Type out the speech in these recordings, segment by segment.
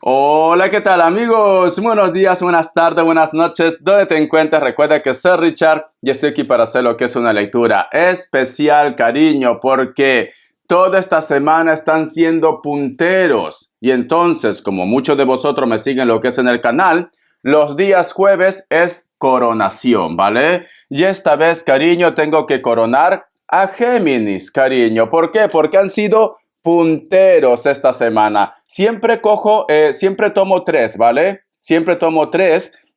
Hola, ¿qué tal amigos? Buenos días, buenas tardes, buenas noches. ¿Dónde te encuentras? Recuerda que soy Richard y estoy aquí para hacer lo que es una lectura especial, cariño, porque toda esta semana están siendo punteros. Y entonces, como muchos de vosotros me siguen lo que es en el canal, los días jueves es coronación, ¿vale? Y esta vez, cariño, tengo que coronar a Géminis, cariño. ¿Por qué? Porque han sido punteros esta semana. Siempre tomo tres, ¿vale? Siempre tomo tres.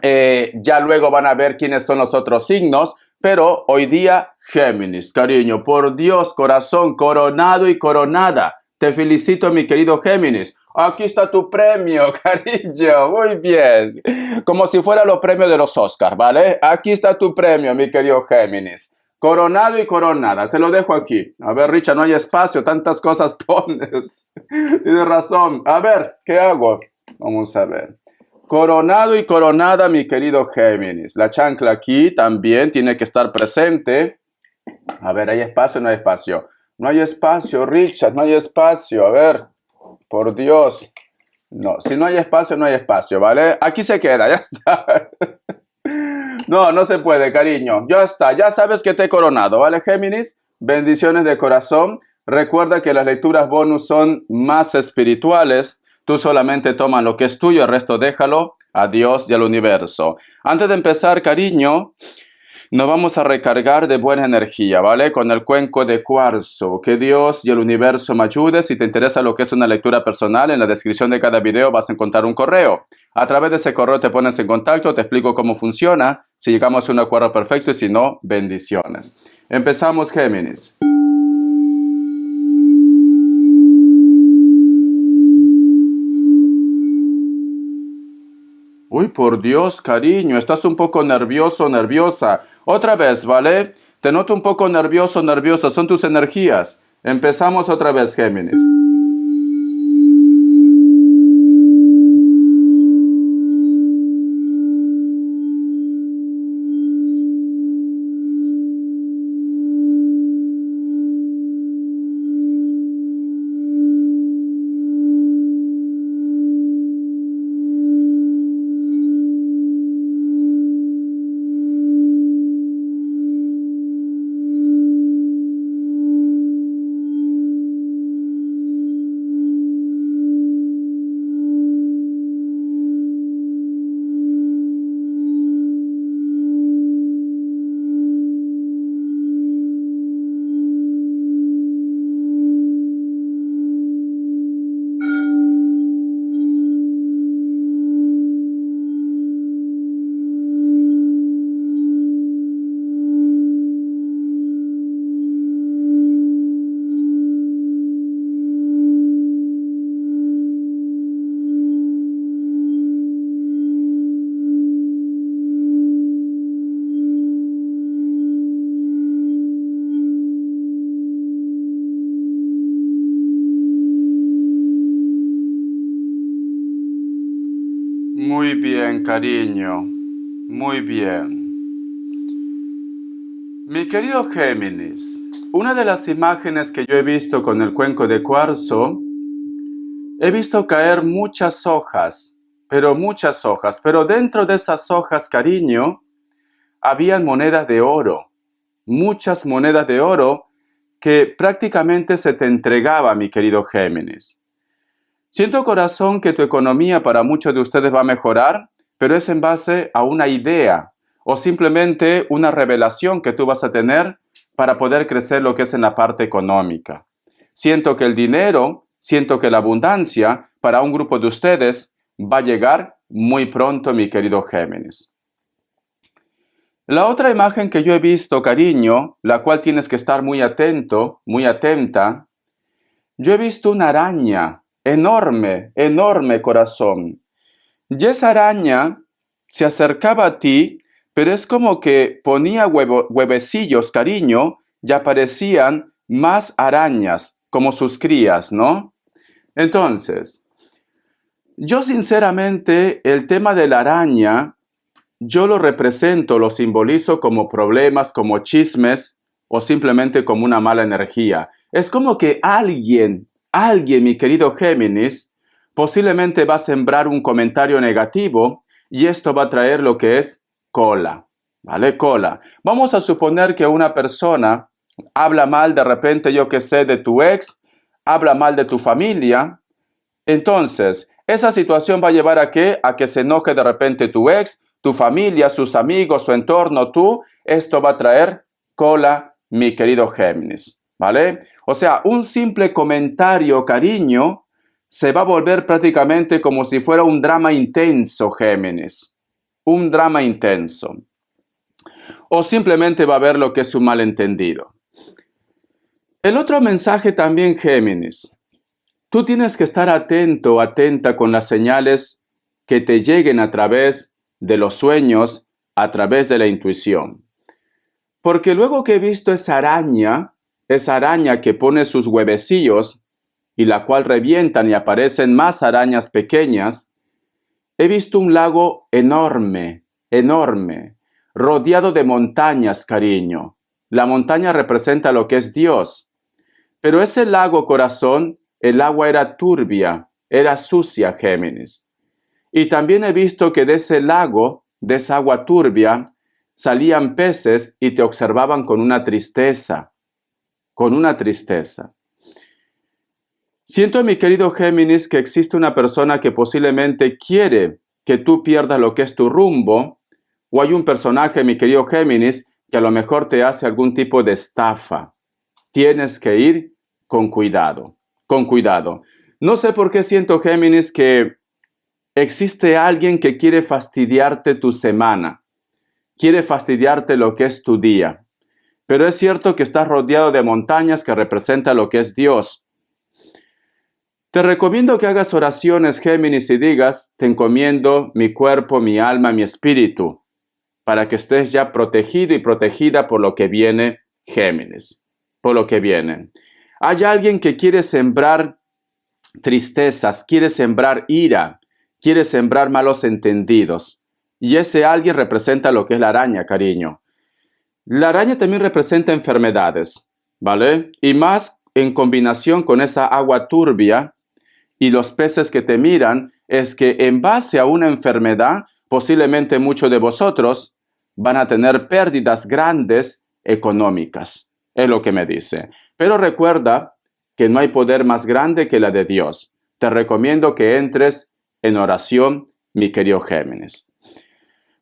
Ya luego van a ver quiénes son los otros signos. Pero hoy día, Géminis, cariño. Por Dios, corazón, coronado y coronada. Te felicito, mi querido Géminis. Aquí está tu premio, cariño. Muy bien. Como si fuera los premios de los Oscars, ¿vale? Aquí está tu premio, mi querido Géminis. Coronado y coronada, te lo dejo aquí. A ver, Richard, no hay espacio, tantas cosas pones. Tienes razón. A ver, ¿qué hago? Vamos a ver. Coronado y coronada, mi querido Géminis. La chancla aquí también tiene que estar presente. A ver, ¿hay espacio o no hay espacio? No hay espacio, Richard, no hay espacio. A ver, por Dios. No, si no hay espacio, no hay espacio, ¿vale? Aquí se queda, ya está. No, no se puede, cariño. Ya está, ya sabes que te he coronado, ¿vale, Géminis? Bendiciones de corazón. Recuerda que las lecturas bonus son más espirituales. Tú solamente toma lo que es tuyo, el resto déjalo a Dios y al universo. Antes de empezar, cariño, nos vamos a recargar de buena energía, ¿vale? Con el cuenco de cuarzo. Que Dios y el universo me ayude. Si te interesa lo que es una lectura personal, en la descripción de cada video vas a encontrar un correo. A través de ese correo te pones en contacto, te explico cómo funciona, si llegamos a un acuerdo perfecto y si no, bendiciones. Empezamos, Géminis. Uy, por Dios, cariño, estás un poco nervioso, nerviosa. Otra vez, ¿vale? Te noto un poco nervioso, nerviosa. Son tus energías. Empezamos otra vez, Géminis. Muy bien, cariño. Muy bien. Mi querido Géminis, una de las imágenes que yo he visto con el cuenco de cuarzo, he visto caer muchas hojas, pero dentro de esas hojas, cariño, habían monedas de oro, muchas monedas de oro que prácticamente se te entregaba, mi querido Géminis. Siento, corazón, que tu economía para muchos de ustedes va a mejorar, pero es en base a una idea o simplemente una revelación que tú vas a tener para poder crecer lo que es en la parte económica. Siento que el dinero, siento que la abundancia para un grupo de ustedes va a llegar muy pronto, mi querido Géminis. La otra imagen que yo he visto, cariño, la cual tienes que estar muy atento, muy atenta, yo he visto una araña enorme, enorme, corazón. Y esa araña se acercaba a ti, pero es como que ponía huevecillos, cariño, y aparecían más arañas, como sus crías, ¿no? Entonces, yo sinceramente, el tema de la araña, yo lo represento, lo simbolizo como problemas, como chismes, o simplemente como una mala energía. Es como que alguien, mi querido Géminis, posiblemente va a sembrar un comentario negativo y esto va a traer lo que es cola, ¿vale? Cola. Vamos a suponer que una persona habla mal de repente, yo que sé, de tu ex, habla mal de tu familia. Entonces, esa situación va a llevar ¿a qué? A que se enoje de repente tu ex, tu familia, sus amigos, su entorno, tú. Esto va a traer cola, mi querido Géminis, ¿vale? O sea, un simple comentario, cariño, se va a volver prácticamente como si fuera un drama intenso, Géminis. Un drama intenso. O simplemente va a haber lo que es un malentendido. El otro mensaje también, Géminis. Tú tienes que estar atento, atenta con las señales que te lleguen a través de los sueños, a través de la intuición. Porque luego que he visto esa araña que pone sus huevecillos y la cual revientan y aparecen más arañas pequeñas, he visto un lago enorme, enorme, rodeado de montañas, cariño. La montaña representa lo que es Dios. Pero ese lago, corazón, el agua era turbia, era sucia, Géminis. Y también he visto que de ese lago, de esa agua turbia, salían peces y te observaban con una tristeza, con una tristeza. Siento, mi querido Géminis, que existe una persona que posiblemente quiere que tú pierdas lo que es tu rumbo, o hay un personaje, mi querido Géminis, que a lo mejor te hace algún tipo de estafa. Tienes que ir con cuidado, con cuidado. No sé por qué siento, Géminis, que existe alguien que quiere fastidiarte tu semana, quiere fastidiarte lo que es tu día. Pero es cierto que estás rodeado de montañas que representan lo que es Dios. Te recomiendo que hagas oraciones, Géminis, y digas, te encomiendo mi cuerpo, mi alma, mi espíritu, para que estés ya protegido y protegida por lo que viene, Géminis, por lo que viene. Hay alguien que quiere sembrar tristezas, quiere sembrar ira, quiere sembrar malos entendidos. Y ese alguien representa lo que es la araña, cariño. La araña también representa enfermedades, ¿vale? Y más en combinación con esa agua turbia y los peces que te miran, es que en base a una enfermedad, posiblemente muchos de vosotros van a tener pérdidas grandes económicas. Es lo que me dice. Pero recuerda que no hay poder más grande que la de Dios. Te recomiendo que entres en oración, mi querido Géminis.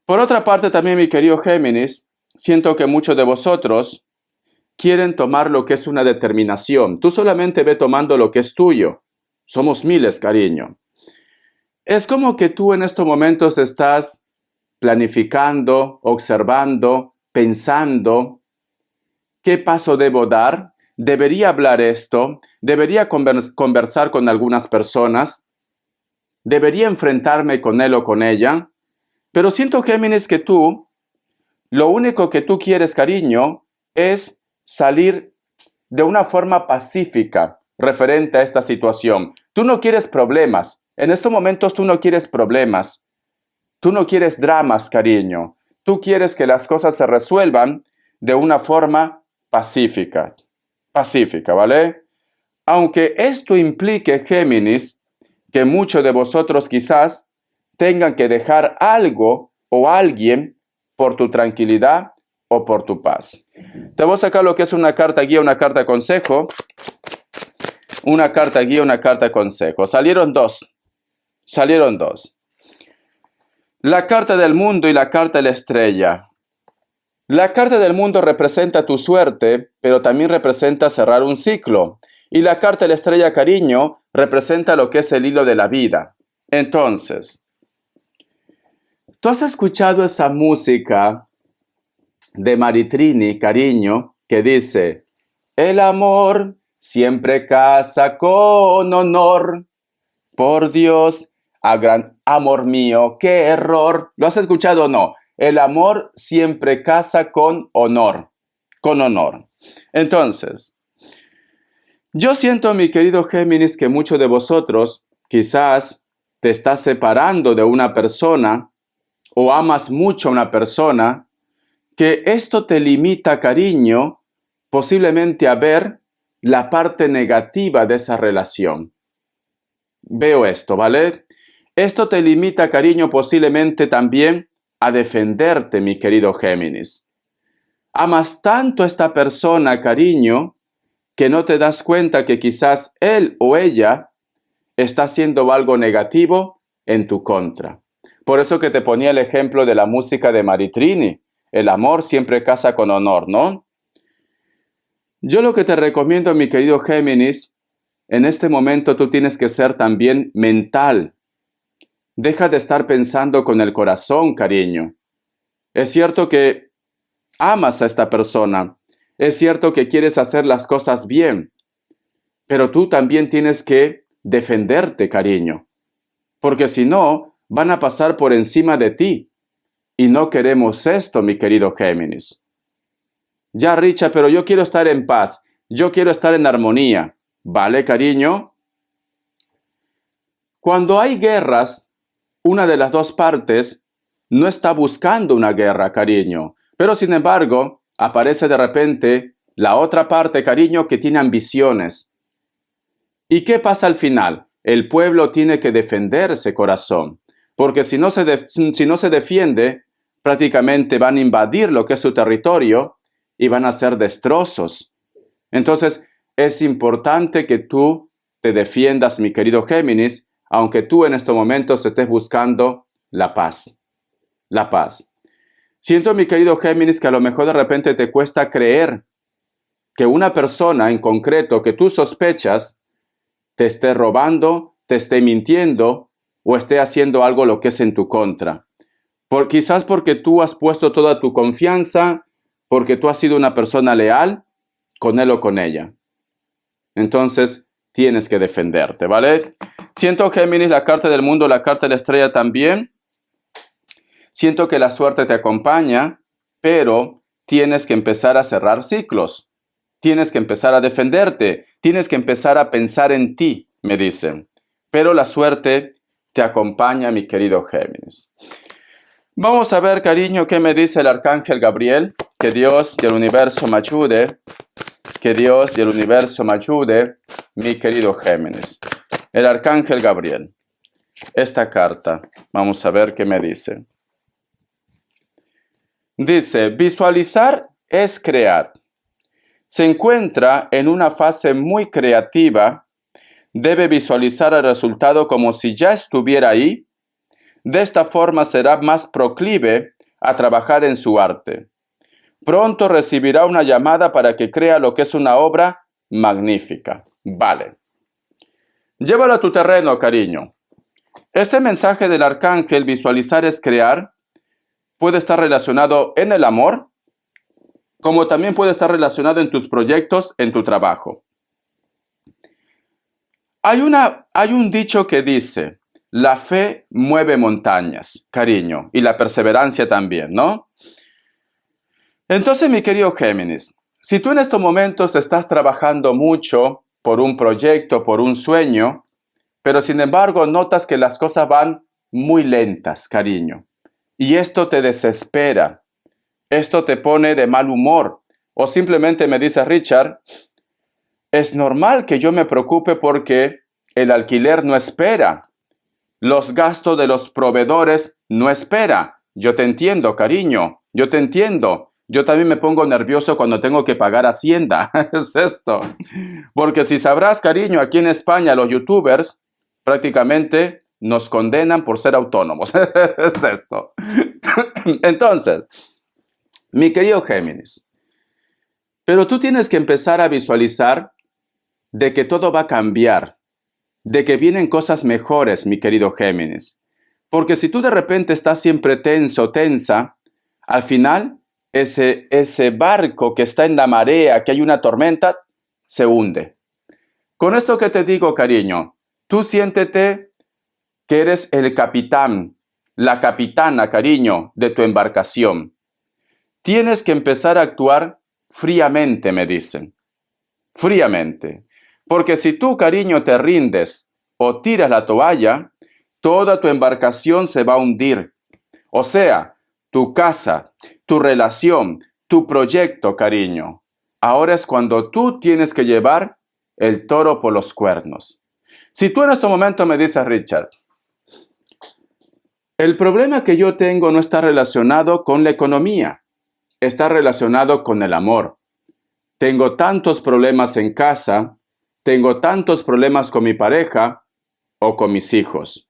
Por otra parte, también, mi querido Géminis, siento que muchos de vosotros quieren tomar lo que es una determinación. Tú solamente ve tomando lo que es tuyo. Somos miles, cariño. Es como que tú en estos momentos estás planificando, observando, pensando, ¿qué paso debo dar? ¿Debería hablar esto? ¿Debería conversar con algunas personas? ¿Debería enfrentarme con él o con ella? Pero siento, Géminis, que tú, lo único que tú quieres, cariño, es salir de una forma pacífica referente a esta situación. Tú no quieres problemas. En estos momentos tú no quieres problemas. Tú no quieres dramas, cariño. Tú quieres que las cosas se resuelvan de una forma pacífica. Pacífica, ¿vale? Aunque esto implique, Géminis, que muchos de vosotros quizás tengan que dejar algo o alguien por tu tranquilidad o por tu paz. Te voy a sacar lo que es una carta guía, una carta consejo. Una carta guía, una carta consejo. Salieron dos. La carta del mundo y la carta de la estrella. La carta del mundo representa tu suerte, pero también representa cerrar un ciclo. Y la carta de la estrella, cariño, representa lo que es el hilo de la vida. Entonces, ¿tú has escuchado esa música de Maritrini, cariño, que dice: el amor siempre casa con honor? Por Dios, a gran amor mío, qué error. ¿Lo has escuchado o no? El amor siempre casa con honor. Con honor. Entonces, yo siento, mi querido Géminis, que muchos de vosotros quizás te estás separando de una persona o amas mucho a una persona, que esto te limita, cariño, posiblemente a ver la parte negativa de esa relación. veo esto, ¿vale? Esto te limita, cariño, posiblemente también a defenderte, mi querido Géminis. Amas tanto a esta persona, cariño, que no te das cuenta que quizás él o ella está haciendo algo negativo en tu contra. Por eso que te ponía el ejemplo de la música de Maritrini. El amor siempre casa con honor, ¿no? Yo lo que te recomiendo, mi querido Géminis, en este momento tú tienes que ser también mental. Deja de estar pensando con el corazón, cariño. Es cierto que amas a esta persona. Es cierto que quieres hacer las cosas bien. Pero tú también tienes que defenderte, cariño. Porque si no, van a pasar por encima de ti. Y no queremos esto, mi querido Géminis. Ya, Richard, pero yo quiero estar en paz. Yo quiero estar en armonía. ¿Vale, cariño? Cuando hay guerras, una de las dos partes no está buscando una guerra, cariño. Pero sin embargo, aparece de repente la otra parte, cariño, que tiene ambiciones. ¿Y qué pasa al final? El pueblo tiene que defenderse, corazón. Porque si no se defiende, prácticamente van a invadir lo que es su territorio y van a hacer destrozos. Entonces, es importante que tú te defiendas, mi querido Géminis, aunque tú en estos momentos estés buscando la paz. La paz. Siento, mi querido Géminis, que a lo mejor de repente te cuesta creer que una persona en concreto que tú sospechas te esté robando, te esté mintiendo o esté haciendo algo lo que es en tu contra. Quizás porque tú has puesto toda tu confianza, porque tú has sido una persona leal con él o con ella. Entonces, tienes que defenderte, ¿vale? Siento, Géminis, la carta del mundo, la carta de la estrella también. Siento que la suerte te acompaña, pero tienes que empezar a cerrar ciclos. Tienes que empezar a defenderte. Tienes que empezar a pensar en ti, me dicen. Pero la suerte te acompaña, mi querido Géminis. Vamos a ver, cariño, qué me dice el arcángel Gabriel. Que Dios y el universo me ayude. Que Dios y el universo me ayude, mi querido Géminis. El arcángel Gabriel. Esta carta. Vamos a ver qué me dice. Dice, visualizar es crear. Se encuentra en una fase muy creativa. Debe visualizar el resultado como si ya estuviera ahí. De esta forma será más proclive a trabajar en su arte. Pronto recibirá una llamada para que crea lo que es una obra magnífica. Vale. Llévalo a tu terreno, cariño. Este mensaje del arcángel, visualizar es crear, puede estar relacionado en el amor, como también puede estar relacionado en tus proyectos, en tu trabajo. Hay un dicho que dice, la fe mueve montañas, cariño, y la perseverancia también, ¿no? Entonces, mi querido Géminis, si tú en estos momentos estás trabajando mucho por un proyecto, por un sueño, pero sin embargo notas que las cosas van muy lentas, cariño, y esto te desespera, esto te pone de mal humor, o simplemente me dice Richard, es normal que yo me preocupe porque el alquiler no espera, los gastos de los proveedores no espera. Yo te entiendo, cariño, yo te entiendo. Yo también me pongo nervioso cuando tengo que pagar Hacienda. Es esto. Porque si sabrás, cariño, aquí en España los youtubers prácticamente nos condenan por ser autónomos. Es esto. Entonces, mi querido Géminis, pero tú tienes que empezar a visualizar de que todo va a cambiar, de que vienen cosas mejores, mi querido Géminis. Porque si tú de repente estás siempre tenso, tensa, al final ese barco que está en la marea, que hay una tormenta, se hunde. Con esto que te digo, cariño, tú siéntete que eres el capitán, la capitana, cariño, de tu embarcación. Tienes que empezar a actuar fríamente, me dicen. Fríamente. Porque si tú, cariño, te rindes o tiras la toalla, toda tu embarcación se va a hundir. O sea, tu casa, tu relación, tu proyecto, cariño. Ahora es cuando tú tienes que llevar el toro por los cuernos. Si tú en este momento me dices, Richard, el problema que yo tengo no está relacionado con la economía, está relacionado con el amor. Tengo tantos problemas en casa, tengo tantos problemas con mi pareja o con mis hijos.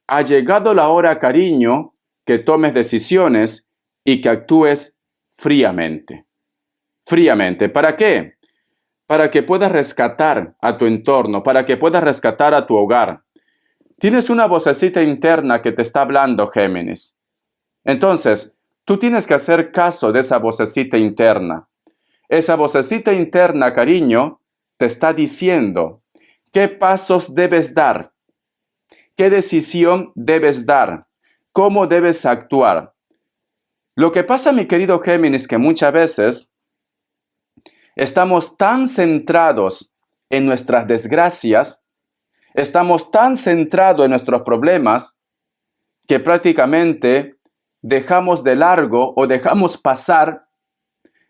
Ha llegado la hora, cariño, que tomes decisiones y que actúes fríamente. Fríamente. ¿Para qué? Para que puedas rescatar a tu entorno, para que puedas rescatar a tu hogar. Tienes una vocecita interna que te está hablando, Géminis. Entonces, tú tienes que hacer caso de esa vocecita interna. Esa vocecita interna, cariño, te está diciendo qué pasos debes dar, qué decisión debes dar, cómo debes actuar. Lo que pasa, mi querido Géminis, que muchas veces estamos tan centrados en nuestras desgracias, estamos tan centrados en nuestros problemas, que prácticamente dejamos de largo o dejamos pasar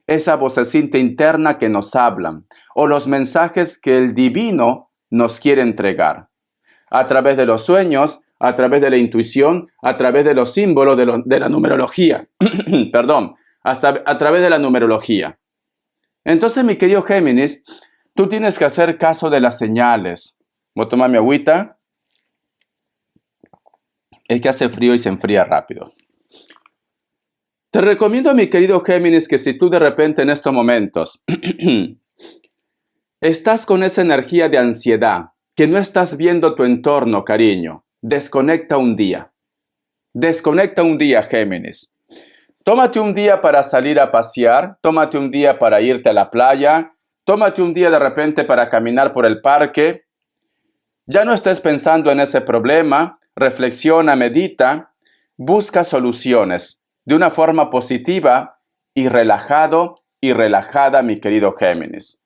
esa vocecita interna que nos hablan o los mensajes que el divino nos quiere entregar. A través de los sueños, a través de la intuición, a través de los símbolos de la numerología. Perdón, hasta a través de la numerología. Entonces, mi querido Géminis, tú tienes que hacer caso de las señales. Voy a tomar mi agüita. Es que hace frío y se enfría rápido. Te recomiendo, mi querido Géminis, que si tú de repente en estos momentos estás con esa energía de ansiedad, que no estás viendo tu entorno, cariño, desconecta un día. Desconecta un día, Géminis. Tómate un día para salir a pasear, tómate un día para irte a la playa, tómate un día de repente para caminar por el parque. Ya no estés pensando en ese problema, reflexiona, medita, busca soluciones de una forma positiva y relajado y relajada, mi querido Géminis.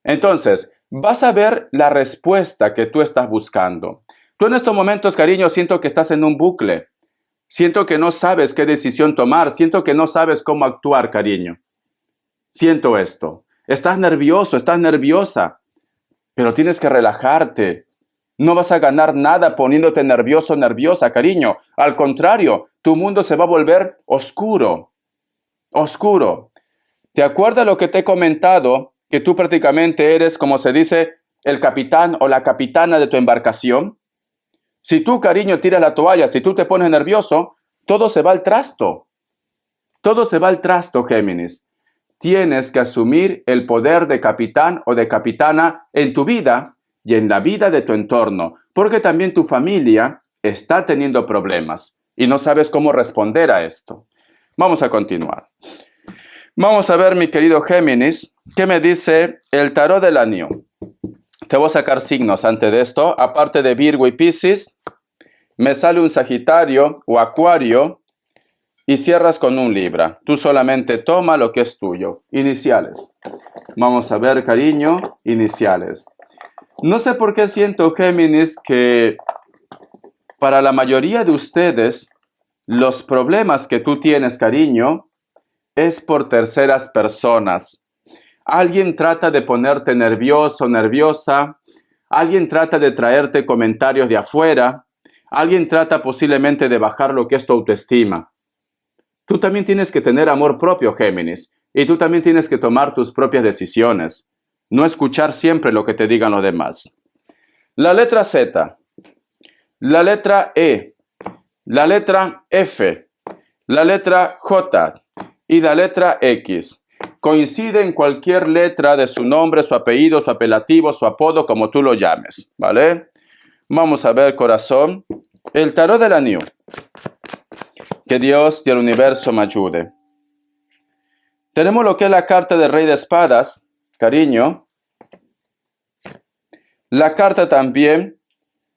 Entonces, vas a ver la respuesta que tú estás buscando. Tú en estos momentos, cariño, siento que estás en un bucle. Siento que no sabes qué decisión tomar. Siento que no sabes cómo actuar, cariño. Siento esto. Estás nervioso, estás nerviosa. Pero tienes que relajarte. No vas a ganar nada poniéndote nervioso, nerviosa, cariño. Al contrario, tu mundo se va a volver oscuro. Oscuro. ¿Te acuerdas lo que te he comentado? Que tú prácticamente eres, como se dice, el capitán o la capitana de tu embarcación. Si tú, cariño, tiras la toalla, si tú te pones nervioso, todo se va al trasto. Todo se va al trasto, Géminis. Tienes que asumir el poder de capitán o de capitana en tu vida y en la vida de tu entorno, porque también tu familia está teniendo problemas y no sabes cómo responder a esto. Vamos a continuar. Vamos a ver, mi querido Géminis, qué me dice el tarot del año. Te voy a sacar signos antes de esto. Aparte de Virgo y Piscis, me sale un Sagitario o Acuario y cierras con un Libra. Tú solamente toma lo que es tuyo. Iniciales. Vamos a ver, cariño, iniciales. No sé por qué siento, Géminis, que para la mayoría de ustedes, los problemas que tú tienes, cariño, es por terceras personas. Alguien trata de ponerte nervioso, nerviosa. Alguien trata de traerte comentarios de afuera. Alguien trata posiblemente de bajar lo que es tu autoestima. Tú también tienes que tener amor propio, Géminis. Y tú también tienes que tomar tus propias decisiones. No escuchar siempre lo que te digan los demás. La letra Z. La letra E. La letra F. La letra J. Y la letra X. Coincide en cualquier letra de su nombre, su apellido, su apelativo, su apodo, como tú lo llames, ¿vale? Vamos a ver, corazón, el tarot del año. Que Dios y el universo me ayude. Tenemos lo que es la carta del Rey de Espadas, cariño. La carta también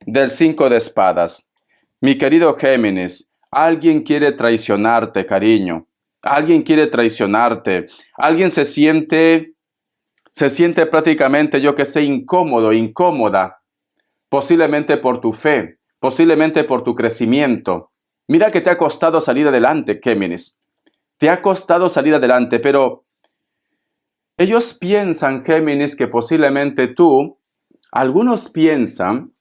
del 5 de Espadas. Mi querido Géminis, alguien quiere traicionarte, cariño. Alguien quiere traicionarte. Alguien se siente prácticamente, yo que sé, incómodo, incómoda. Posiblemente por tu fe, posiblemente por tu crecimiento. Mira que te ha costado salir adelante, Géminis. Te ha costado salir adelante, pero ellos piensan, Géminis, que posiblemente tú, algunos piensan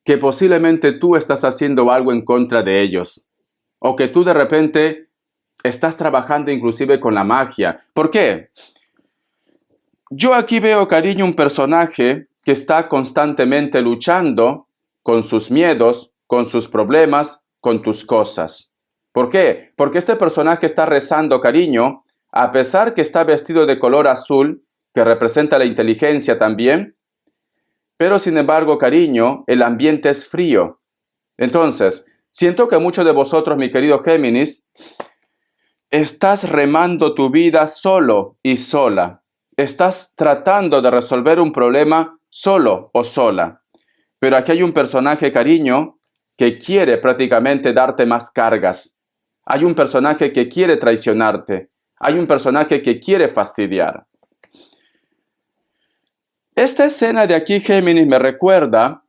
que posiblemente tú estás haciendo algo en contra de ellos. O que tú de repente estás trabajando inclusive con la magia. ¿Por qué? Yo aquí veo, cariño, un personaje que está constantemente luchando con sus miedos, con sus problemas, con tus cosas. ¿Por qué? Porque este personaje está rezando, cariño, a pesar que está vestido de color azul, que representa la inteligencia también, pero sin embargo, cariño, el ambiente es frío. Entonces, siento que muchos de vosotros, mi querido Géminis, estás remando tu vida solo y sola. Estás tratando de resolver un problema solo o sola. Pero aquí hay un personaje, cariño, que quiere prácticamente darte más cargas. Hay un personaje que quiere traicionarte. Hay un personaje que quiere fastidiar. Esta escena de aquí, Géminis, me recuerda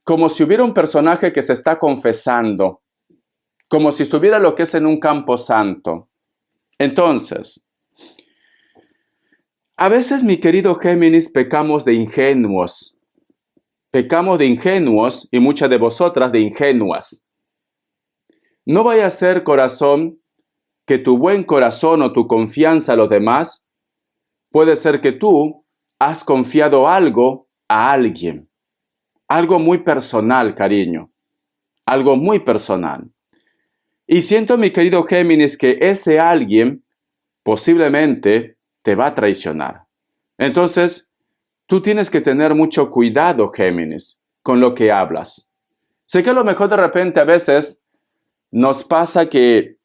como si hubiera un personaje que se está confesando, como si estuviera lo que es en un campo santo. Entonces, a veces, mi querido Géminis, pecamos de ingenuos. Pecamos de ingenuos y muchas de vosotras de ingenuas. No vaya a ser, corazón, que tu buen corazón o tu confianza a los demás, puede ser que tú has confiado algo a alguien. Algo muy personal, cariño. Algo muy personal. Y siento, mi querido Géminis, que ese alguien posiblemente te va a traicionar. Entonces, tú tienes que tener mucho cuidado, Géminis, con lo que hablas. Sé que a lo mejor de repente a veces nos pasa que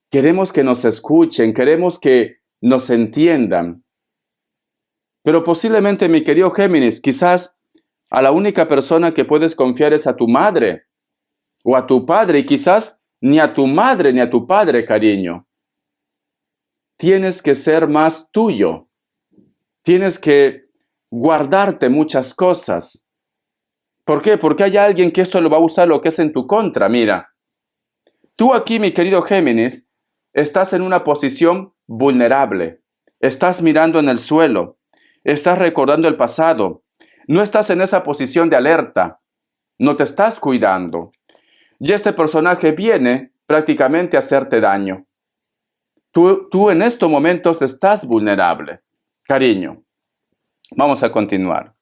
queremos que nos escuchen, queremos que nos entiendan. Pero posiblemente, mi querido Géminis, quizás a la única persona que puedes confiar es a tu madre o a tu padre, y quizás ni a tu madre ni a tu padre, cariño. Tienes que ser más tuyo. Tienes que guardarte muchas cosas. ¿Por qué? Porque hay alguien que esto lo va a usar lo que es en tu contra. Mira, tú aquí, mi querido Géminis, estás en una posición vulnerable. Estás mirando en el suelo. Estás recordando el pasado. No estás en esa posición de alerta. No te estás cuidando. Y este personaje viene prácticamente a hacerte daño. Tú en estos momentos estás vulnerable. Cariño, vamos a continuar.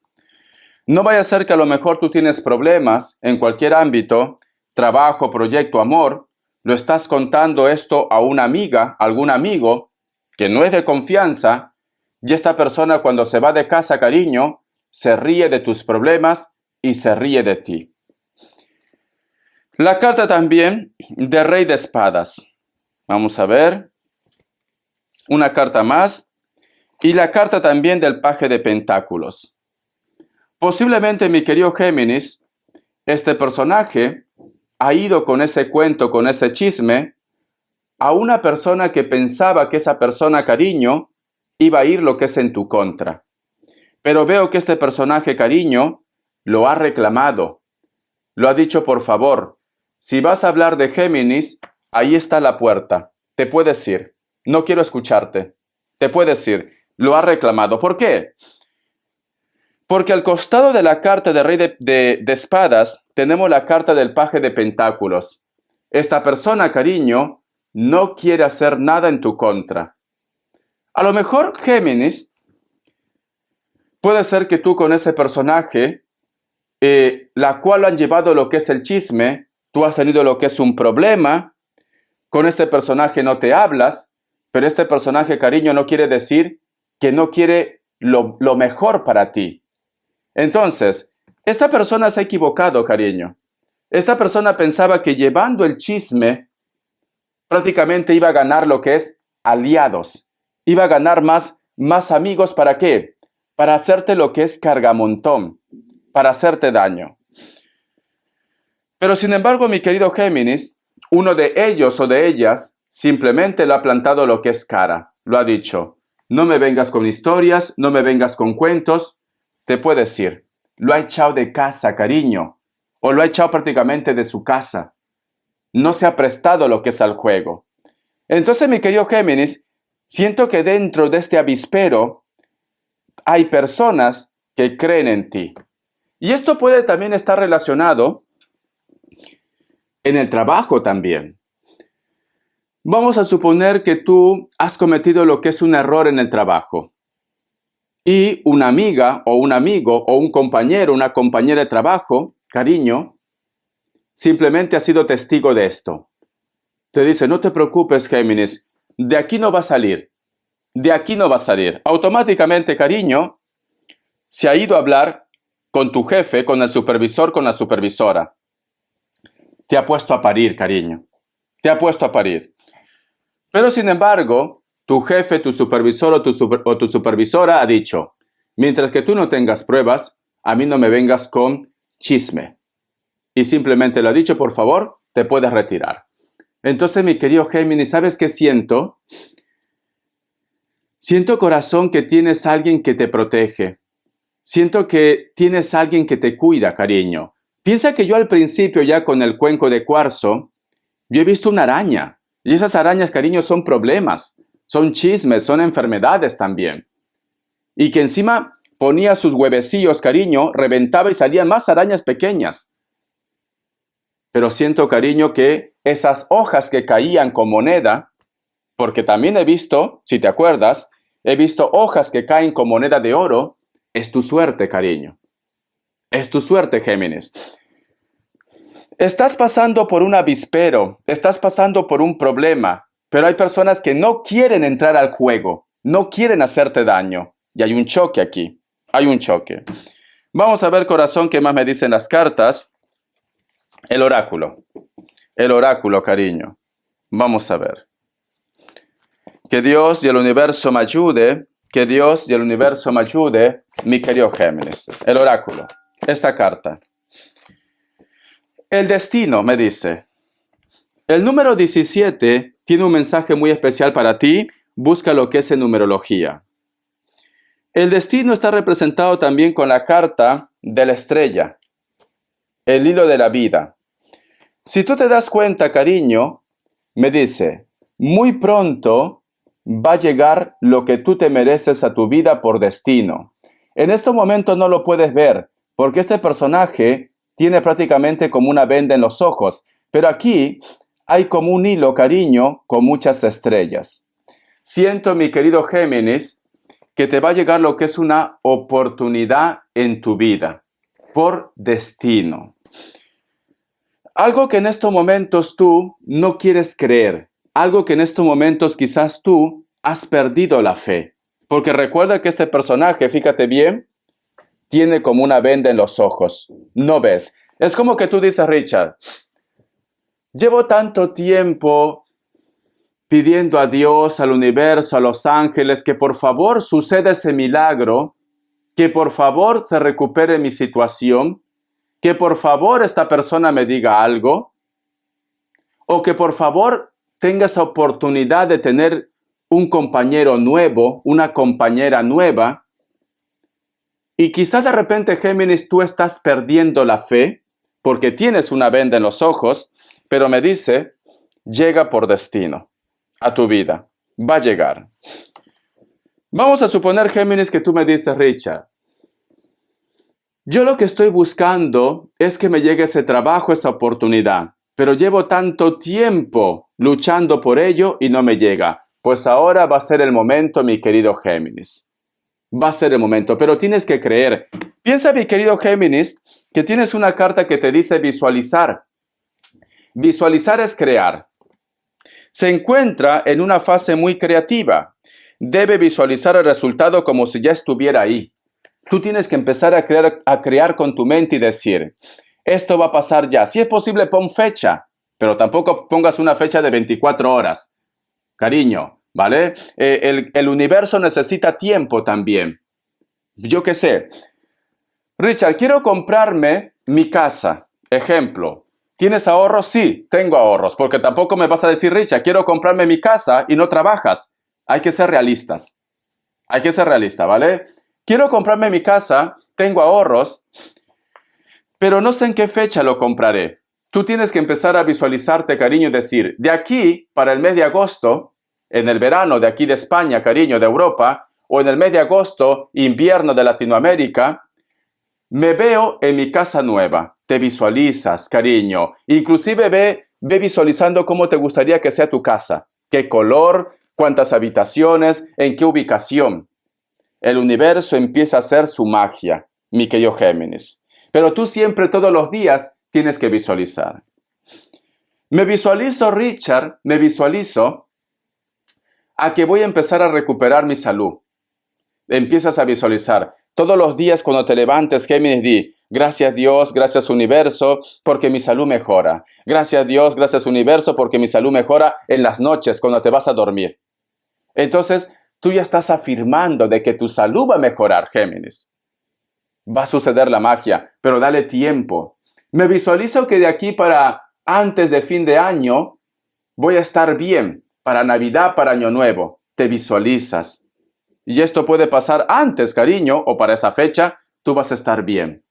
No vaya a ser que a lo mejor tú tienes problemas en cualquier ámbito, trabajo, proyecto, amor, lo estás contando esto a una amiga, a algún amigo que no es de confianza, y esta persona cuando se va de casa, cariño, se ríe de tus problemas y se ríe de ti. La carta también de Rey de Espadas. Vamos a ver. Una carta más. Y la carta también del Paje de Pentáculos. Posiblemente, mi querido Géminis, este personaje ha ido con ese cuento, con ese chisme, a una persona que pensaba que esa persona, cariño, iba a ir lo que es en tu contra. Pero veo que este personaje, cariño, lo ha reclamado. Lo ha dicho, por favor, si vas a hablar de Géminis, ahí está la puerta. Te puedes ir. No quiero escucharte. Te puedes ir. Lo ha reclamado. ¿Por qué? Porque al costado de la carta de Rey de Espadas tenemos la carta del Paje de Pentáculos. Esta persona, cariño, no quiere hacer nada en tu contra. A lo mejor, Géminis, puede ser que tú con ese personaje, la cual han llevado lo que es el chisme, tú has tenido lo que es un problema, con este personaje no te hablas, pero este personaje, cariño, no quiere decir que no quiere lo mejor para ti. Entonces, esta persona se ha equivocado, cariño. Esta persona pensaba que llevando el chisme, prácticamente iba a ganar lo que es aliados. Iba a ganar más amigos, ¿para qué? Para hacerte lo que es cargamontón, para hacerte daño. Pero sin embargo, mi querido Géminis, uno de ellos o de ellas simplemente le ha plantado lo que es cara. Lo ha dicho, no me vengas con historias, no me vengas con cuentos, te puedes ir. Lo ha echado de casa, cariño, o lo ha echado prácticamente de su casa. No se ha prestado lo que es al juego. Entonces, mi querido Géminis, siento que dentro de este avispero hay personas que creen en ti. Y esto puede también estar relacionado en el trabajo también. Vamos a suponer que tú has cometido lo que es un error en el trabajo. Y una amiga o un amigo o un compañero, una compañera de trabajo, cariño, simplemente ha sido testigo de esto. Te dice, no te preocupes, Géminis, de aquí no va a salir. De aquí no va a salir. Automáticamente, cariño, se ha ido a hablar con tu jefe, con el supervisor, con la supervisora. Te ha puesto a parir, cariño. Te ha puesto a parir. Pero sin embargo, tu jefe, tu supervisor o tu supervisora ha dicho, mientras que tú no tengas pruebas, a mí no me vengas con chisme. Y simplemente lo ha dicho, por favor, te puedes retirar. Entonces, mi querido Géminis, ¿sabes qué siento? Siento, corazón, que tienes a alguien que te protege. Siento que tienes a alguien que te cuida, cariño. Piensa que yo al principio, ya con el cuenco de cuarzo, yo he visto una araña. Y esas arañas, cariño, son problemas, son chismes, son enfermedades también. Y que encima ponía sus huevecillos, cariño, reventaba y salían más arañas pequeñas. Pero siento, cariño, que esas hojas que caían con moneda, porque también he visto, si te acuerdas, he visto hojas que caen con moneda de oro, es tu suerte, cariño. Es tu suerte, Géminis. Estás pasando por un avispero, estás pasando por un problema, pero hay personas que no quieren entrar al juego, no quieren hacerte daño. Y hay un choque aquí, hay un choque. Vamos a ver, corazón, qué más me dicen las cartas. El oráculo, cariño. Vamos a ver. Que Dios y el universo me ayude, que Dios y el universo me ayude, mi querido Géminis. El oráculo, esta carta. El destino me dice, el número 17 tiene un mensaje muy especial para ti, busca lo que es en numerología. El destino está representado también con la carta de la estrella, el hilo de la vida. Si tú te das cuenta, cariño, me dice, muy pronto va a llegar lo que tú te mereces a tu vida por destino. En este momento no lo puedes ver, porque este personaje tiene prácticamente como una venda en los ojos, pero aquí hay como un hilo, cariño, con muchas estrellas. Siento, mi querido Géminis, que te va a llegar lo que es una oportunidad en tu vida, por destino. Algo que en estos momentos tú no quieres creer, algo que en estos momentos quizás tú has perdido la fe. Porque recuerda que este personaje, fíjate bien, tiene como una venda en los ojos. No ves. Es como que tú dices, Richard, llevo tanto tiempo pidiendo a Dios, al universo, a los ángeles, que por favor suceda ese milagro, que por favor se recupere mi situación, que por favor esta persona me diga algo, o que por favor tenga esa oportunidad de tener un compañero nuevo, una compañera nueva. Y quizás de repente, Géminis, tú estás perdiendo la fe porque tienes una venda en los ojos, pero me dice, llega por destino a tu vida. Va a llegar. Vamos a suponer, Géminis, que tú me dices, Richard, yo lo que estoy buscando es que me llegue ese trabajo, esa oportunidad, pero llevo tanto tiempo luchando por ello y no me llega. Pues ahora va a ser el momento, mi querido Géminis. Va a ser el momento, pero tienes que creer. Piensa, mi querido Géminis, que tienes una carta que te dice visualizar. Visualizar es crear. Se encuentra en una fase muy creativa. Debe visualizar el resultado como si ya estuviera ahí. Tú tienes que empezar a crear con tu mente y decir, esto va a pasar ya. Si es posible, pon fecha, pero tampoco pongas una fecha de 24 horas. Cariño, ¿vale? El universo necesita tiempo también. Yo qué sé. Richard, quiero comprarme mi casa. Ejemplo. ¿Tienes ahorros? Sí, tengo ahorros. Porque tampoco me vas a decir, Richard, quiero comprarme mi casa y no trabajas. Hay que ser realistas. Hay que ser realista, ¿vale? Quiero comprarme mi casa, tengo ahorros, pero no sé en qué fecha lo compraré. Tú tienes que empezar a visualizarte, cariño, y decir, de aquí para el mes de agosto, en el verano de aquí de España, cariño, de Europa, o en el mes de agosto, invierno de Latinoamérica, Me veo en mi casa nueva. Te visualizas, cariño. Inclusive ve visualizando cómo te gustaría que sea tu casa. ¿Qué color? ¿Cuántas habitaciones? ¿En qué ubicación? El universo empieza a hacer su magia, mi querido Géminis. Pero tú siempre, todos los días, tienes que visualizar. Me visualizo, Richard, me visualizo a que voy a empezar a recuperar mi salud. Empiezas a visualizar. Todos los días cuando te levantes, Géminis, di, gracias Dios, gracias universo, porque mi salud mejora. Gracias Dios, gracias universo, porque mi salud mejora en las noches cuando te vas a dormir. Entonces, tú ya estás afirmando de que tu salud va a mejorar, Géminis. Va a suceder la magia, pero dale tiempo. Me visualizo que de aquí para antes de fin de año voy a estar bien, para Navidad, para Año Nuevo. Te visualizas. Y esto puede pasar antes, cariño, o para esa fecha, tú vas a estar bien.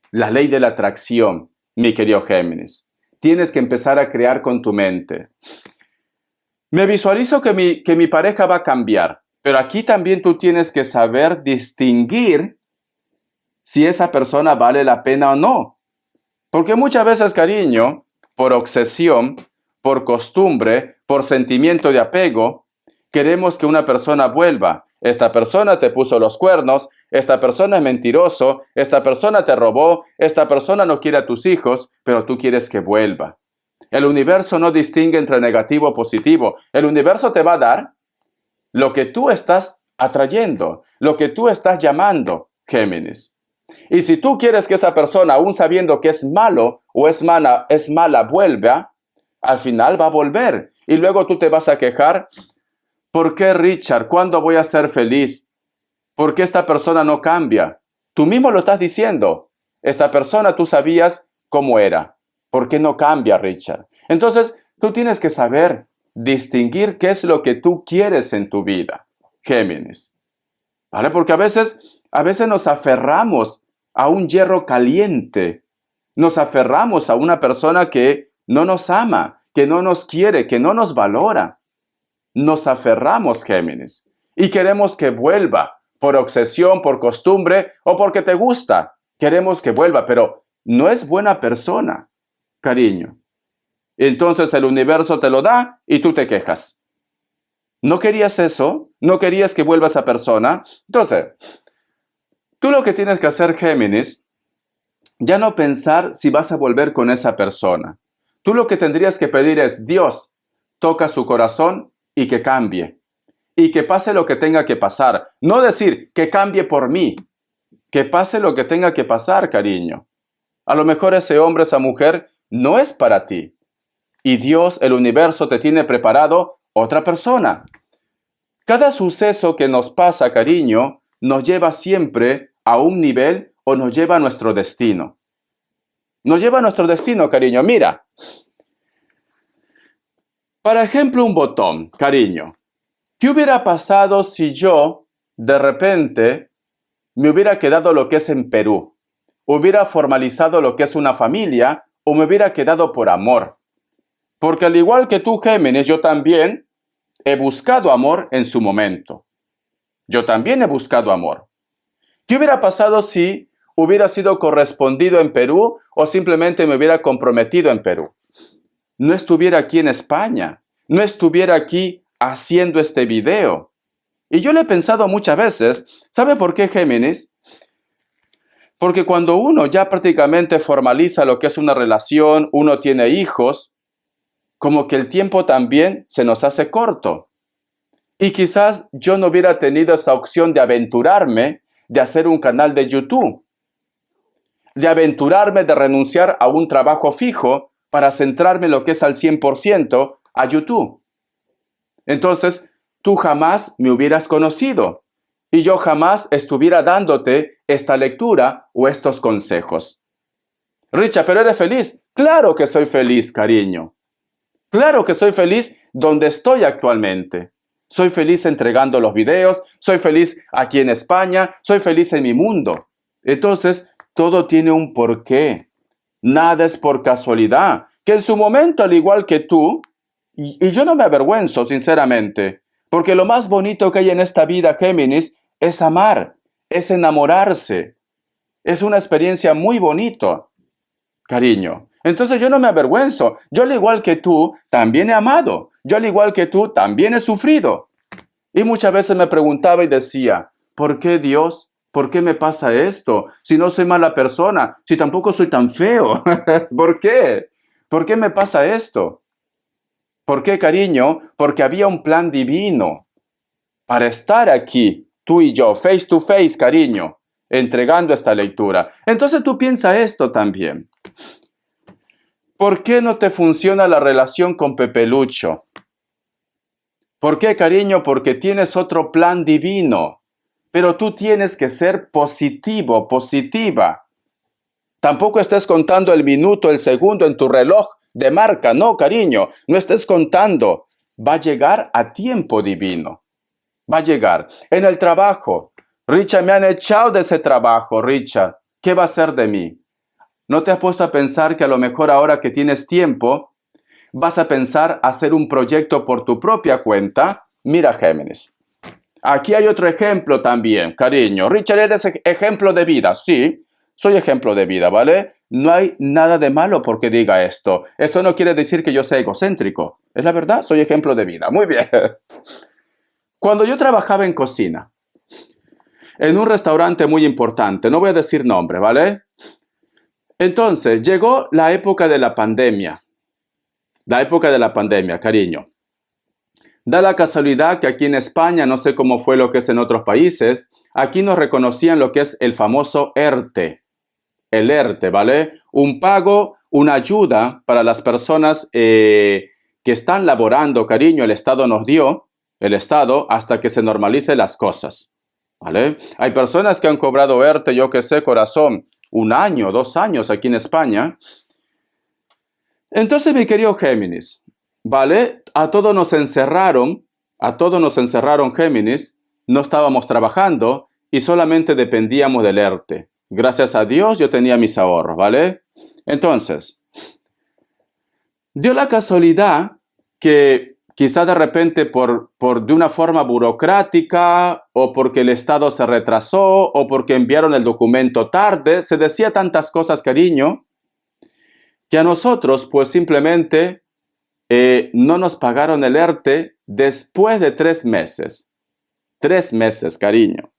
La ley de la atracción, mi querido Géminis. Tienes que empezar a crear con tu mente. Me visualizo que mi pareja va a cambiar, pero aquí también tú tienes que saber distinguir si esa persona vale la pena o no. Porque muchas veces, cariño, por obsesión, por costumbre, por sentimiento de apego, queremos que una persona vuelva. Esta persona te puso los cuernos, esta persona es mentiroso, esta persona te robó, esta persona no quiere a tus hijos, pero tú quieres que vuelva. El universo no distingue entre negativo o positivo. El universo te va a dar lo que tú estás atrayendo, lo que tú estás llamando, Géminis. Y si tú quieres que esa persona, aún sabiendo que es malo o es mala, vuelva, al final va a volver. Y luego tú te vas a quejar. ¿Por qué, Richard? ¿Cuándo voy a ser feliz? ¿Por qué esta persona no cambia? Tú mismo lo estás diciendo. Esta persona tú sabías cómo era. ¿Por qué no cambia, Richard? Entonces, tú tienes que saber distinguir qué es lo que tú quieres en tu vida, Géminis. ¿Vale? Porque a veces nos aferramos a un hierro caliente. Nos aferramos a una persona que no nos ama, que no nos quiere, que no nos valora. Nos aferramos, Géminis, y queremos que vuelva por obsesión, por costumbre o porque te gusta. Queremos que vuelva, pero no es buena persona, cariño. Entonces el universo te lo da y tú te quejas. ¿No querías eso? ¿No querías que vuelva esa persona? Entonces, tú lo que tienes que hacer, Géminis, ya no pensar si vas a volver con esa persona. Tú lo que tendrías que pedir es, Dios, toca su corazón y que cambie. Y que pase lo que tenga que pasar. No decir que cambie por mí. Que pase lo que tenga que pasar, cariño. A lo mejor ese hombre, esa mujer, no es para ti. Y Dios, el universo, te tiene preparado otra persona. Cada suceso que nos pasa, cariño, nos lleva siempre a un nivel o nos lleva a nuestro destino. Nos lleva a nuestro destino, cariño. Mira. Por ejemplo, un botón, cariño. ¿Qué hubiera pasado si yo, de repente, me hubiera quedado lo que es en Perú? Hubiera formalizado lo que es una familia o me hubiera quedado por amor. Porque al igual que tú, Géminis, yo también he buscado amor en su momento. Yo también he buscado amor. ¿Qué hubiera pasado si hubiera sido correspondido en Perú o simplemente me hubiera comprometido en Perú? No estuviera aquí en España, no estuviera aquí haciendo este video. Y yo lo he pensado muchas veces. ¿Sabe por qué, Géminis? Porque cuando uno ya prácticamente formaliza lo que es una relación, uno tiene hijos, como que el tiempo también se nos hace corto. Y quizás yo no hubiera tenido esa opción de aventurarme, de hacer un canal de YouTube, de aventurarme, de renunciar a un trabajo fijo para centrarme en lo que es al 100% a YouTube. Entonces, tú jamás me hubieras conocido y yo jamás estuviera dándote esta lectura o estos consejos. Richard, ¿pero eres feliz? Claro que soy feliz, cariño. Claro que soy feliz donde estoy actualmente. Soy feliz entregando los videos, soy feliz aquí en España, soy feliz en mi mundo. Entonces, todo tiene un porqué. Nada es por casualidad. Que en su momento, al igual que tú, y yo no me avergüenzo, sinceramente, porque lo más bonito que hay en esta vida, Géminis, es amar, es enamorarse. Es una experiencia muy bonita, cariño. Entonces yo no me avergüenzo. Yo al igual que tú, también he amado. Yo al igual que tú, también he sufrido. Y muchas veces me preguntaba y decía, ¿por qué Dios? ¿Por qué me pasa esto? Si no soy mala persona, si tampoco soy tan feo. ¿Por qué? ¿Por qué me pasa esto? ¿Por qué, cariño? Porque había un plan divino para estar aquí, tú y yo, face to face, cariño, entregando esta lectura. Entonces tú piensa esto también. ¿Por qué no te funciona la relación con Pepe Lucho? ¿Por qué, cariño? Porque tienes otro plan divino. Pero tú tienes que ser positivo, positiva. Tampoco estés contando el minuto, el segundo en tu reloj de marca. No, cariño, no estés contando. Va a llegar a tiempo divino. Va a llegar. En el trabajo. Richard, me han echado de ese trabajo, Richard. ¿Qué va a ser de mí? ¿No te has puesto a pensar que a lo mejor ahora que tienes tiempo, vas a pensar hacer un proyecto por tu propia cuenta? Mira, Géminis. Aquí hay otro ejemplo también, cariño. Richard, ¿eres ejemplo de vida? Sí, soy ejemplo de vida, ¿vale? No hay nada de malo porque diga esto. Esto no quiere decir que yo sea egocéntrico. Es la verdad, soy ejemplo de vida. Muy bien. Cuando yo trabajaba en cocina, en un restaurante muy importante, no voy a decir nombre, ¿vale? Entonces, llegó la época de la pandemia. La época de la pandemia, cariño. Da la casualidad que aquí en España, no sé cómo fue lo que es en otros países, aquí nos reconocían lo que es el famoso ERTE. El ERTE, ¿vale? Un pago, una ayuda para las personas que están laborando, cariño, el Estado nos dio, el Estado, hasta que se normalicen las cosas, ¿vale? Hay personas que han cobrado ERTE, yo que sé, corazón, 1 año, 2 años aquí en España. Entonces, mi querido Géminis, ¿vale? A todos nos encerraron, Géminis, no estábamos trabajando y solamente dependíamos del ERTE. Gracias a Dios yo tenía mis ahorros, ¿vale? Entonces, dio la casualidad que quizá de repente por de una forma burocrática o porque el Estado se retrasó o porque enviaron el documento tarde, se decía tantas cosas, cariño, que a nosotros pues simplemente no nos pagaron el ERTE después de 3 meses. 3 meses, cariño.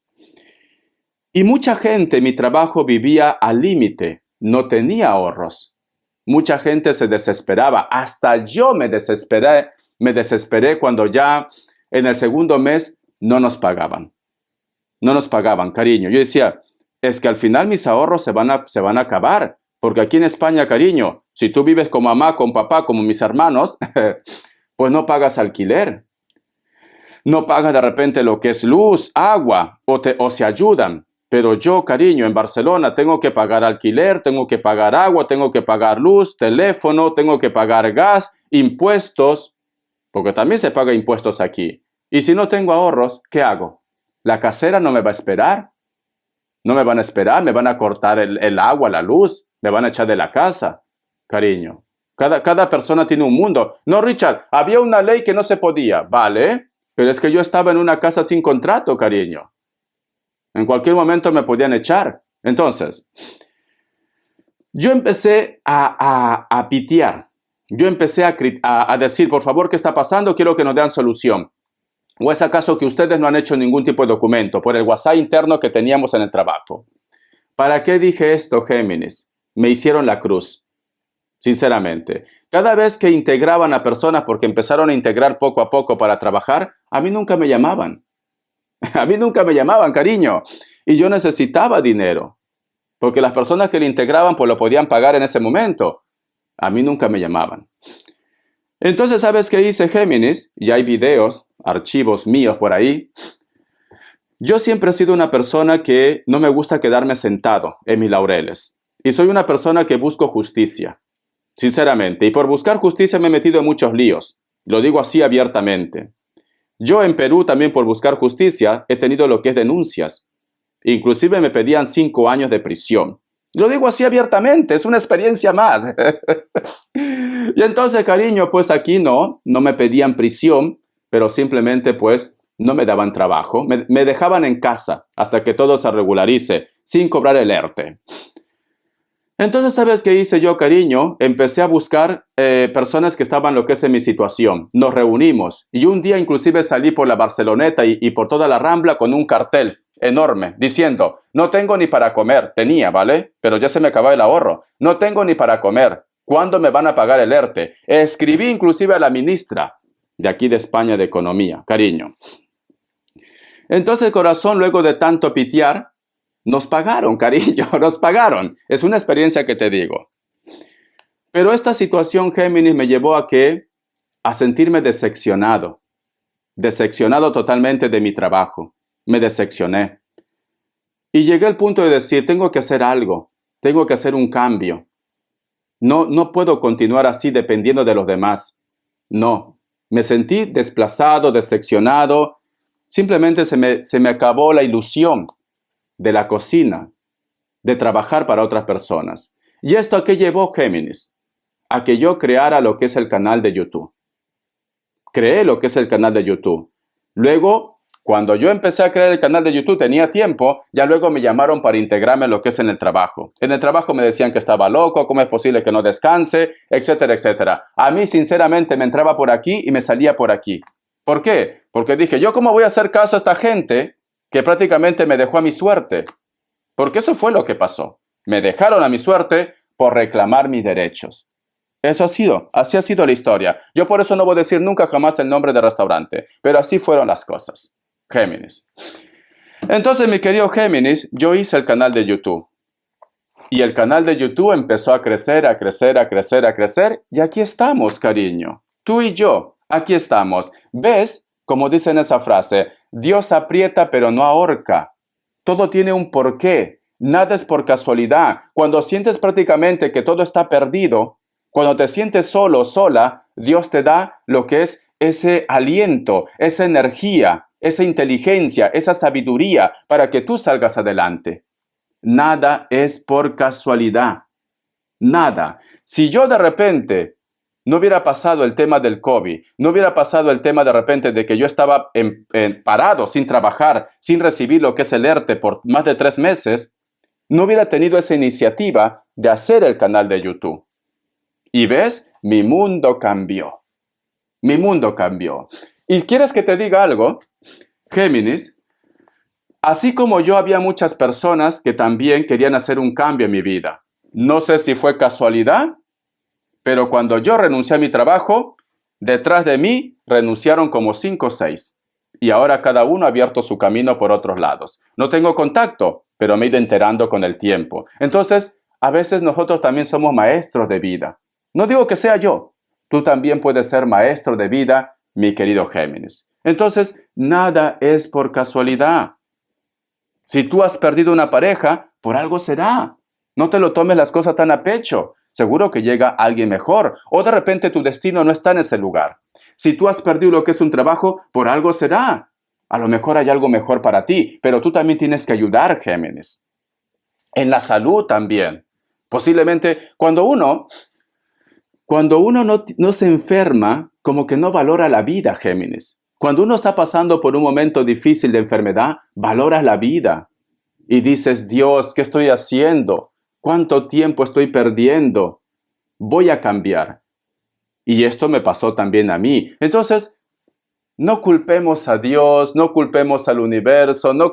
Y mucha gente en mi trabajo vivía al límite, no tenía ahorros. Mucha gente se desesperaba, hasta yo me desesperé cuando ya en el segundo mes no nos pagaban. No nos pagaban, cariño. Yo decía, es que al final mis ahorros se van a acabar. Porque aquí en España, cariño, si tú vives con mamá, con papá, como mis hermanos, pues no pagas alquiler. No pagas de repente lo que es luz, agua, o se ayudan. Pero yo, cariño, en Barcelona tengo que pagar alquiler, tengo que pagar agua, tengo que pagar luz, teléfono, tengo que pagar gas, impuestos, porque también se paga impuestos aquí. Y si no tengo ahorros, ¿qué hago? ¿La casera no me va a esperar? No me van a esperar, me van a cortar el agua, la luz, me van a echar de la casa, cariño. Cada persona tiene un mundo. No, Richard, había una ley que no se podía, ¿vale? Pero es que yo estaba en una casa sin contrato, cariño. En cualquier momento me podían echar. Entonces, yo empecé a pitear. Yo empecé a decir, por favor, ¿qué está pasando? Quiero que nos den solución. ¿O es acaso que ustedes no han hecho ningún tipo de documento por el WhatsApp interno que teníamos en el trabajo? ¿Para qué dije esto, Géminis? Me hicieron la cruz. Sinceramente. Cada vez que integraban a personas porque empezaron a integrar poco a poco para trabajar, a mí nunca me llamaban. A mí nunca me llamaban, cariño. Y yo necesitaba dinero. Porque las personas que le integraban pues lo podían pagar en ese momento. A mí nunca me llamaban. Entonces, ¿sabes qué hice, Géminis? Y hay videos, archivos míos por ahí. Yo siempre he sido una persona que no me gusta quedarme sentado en mis laureles. Y soy una persona que busco justicia. Sinceramente. Y por buscar justicia me he metido en muchos líos. Lo digo así abiertamente. Yo en Perú también por buscar justicia he tenido lo que es denuncias. Inclusive me pedían 5 años de prisión. Lo digo así abiertamente, es una experiencia más. Y entonces, cariño, pues aquí no me pedían prisión, pero simplemente pues no me daban trabajo, me dejaban en casa hasta que todo se regularice, sin cobrar el ERTE. Entonces, ¿sabes qué hice yo, cariño? Empecé a buscar personas que estaban lo que es en mi situación. Nos reunimos y un día inclusive salí por la Barceloneta y por toda la Rambla con un cartel enorme diciendo, no tengo ni para comer. Tenía, ¿vale? Pero ya se me acababa el ahorro. No tengo ni para comer. ¿Cuándo me van a pagar el ERTE? Escribí inclusive a la ministra de aquí de España de Economía, cariño. Entonces, corazón, luego de tanto pitear, nos pagaron, cariño, nos pagaron. Es una experiencia que te digo. Pero esta situación, Géminis, me llevó a sentirme decepcionado. Decepcionado totalmente de mi trabajo. Me decepcioné. Y llegué al punto de decir, tengo que hacer algo. Tengo que hacer un cambio. No puedo continuar así dependiendo de los demás. No. Me sentí desplazado, decepcionado. Simplemente se me acabó la ilusión de la cocina, de trabajar para otras personas. ¿Y esto a qué llevó, Géminis? A que yo creara lo que es el canal de YouTube. Creé lo que es el canal de YouTube. Luego, cuando yo empecé a crear el canal de YouTube, tenía tiempo, ya luego me llamaron para integrarme en lo que es en el trabajo. En el trabajo me decían que estaba loco, cómo es posible que no descanse, etcétera, etcétera. A mí, sinceramente, me entraba por aquí y me salía por aquí. ¿Por qué? Porque dije, ¿yo cómo voy a hacer caso a esta gente que prácticamente me dejó a mi suerte? Porque eso fue lo que pasó. Me dejaron a mi suerte por reclamar mis derechos. Así ha sido la historia. Yo por eso no voy a decir nunca jamás el nombre del restaurante, pero así fueron las cosas. Géminis. Entonces, mi querido Géminis, yo hice el canal de YouTube. Y el canal de YouTube empezó a crecer, a crecer, a crecer, a crecer. Y aquí estamos, cariño. Tú y yo, aquí estamos. ¿Ves? Como dicen esa frase, Dios aprieta pero no ahorca. Todo tiene un porqué. Nada es por casualidad. Cuando sientes prácticamente que todo está perdido, cuando te sientes solo, sola, Dios te da lo que es ese aliento, esa energía, esa inteligencia, esa sabiduría para que tú salgas adelante. Nada es por casualidad. Nada. Si yo de repente no hubiera pasado el tema del COVID, no hubiera pasado el tema de repente de que yo estaba parado, sin trabajar, sin recibir lo que es el ERTE por más de 3 meses, no hubiera tenido esa iniciativa de hacer el canal de YouTube. Y ves, mi mundo cambió. Mi mundo cambió. ¿Y quieres que te diga algo, Géminis? Así como yo, había muchas personas que también querían hacer un cambio en mi vida. No sé si fue casualidad, pero cuando yo renuncié a mi trabajo, detrás de mí renunciaron como 5 o 6. Y ahora cada uno ha abierto su camino por otros lados. No tengo contacto, pero me he ido enterando con el tiempo. Entonces, a veces nosotros también somos maestros de vida. No digo que sea yo. Tú también puedes ser maestro de vida, mi querido Géminis. Entonces, nada es por casualidad. Si tú has perdido una pareja, por algo será. No te lo tomes las cosas tan a pecho. Seguro que llega alguien mejor. O de repente tu destino no está en ese lugar. Si tú has perdido lo que es un trabajo, por algo será. A lo mejor hay algo mejor para ti, pero tú también tienes que ayudar, Géminis. En la salud también. Posiblemente cuando uno no se enferma, como que no valora la vida, Géminis. Cuando uno está pasando por un momento difícil de enfermedad, valoras la vida. Y dices, Dios, ¿qué estoy haciendo? ¿Cuánto tiempo estoy perdiendo? Voy a cambiar. Y esto me pasó también a mí. Entonces, no culpemos a Dios, no culpemos al universo, no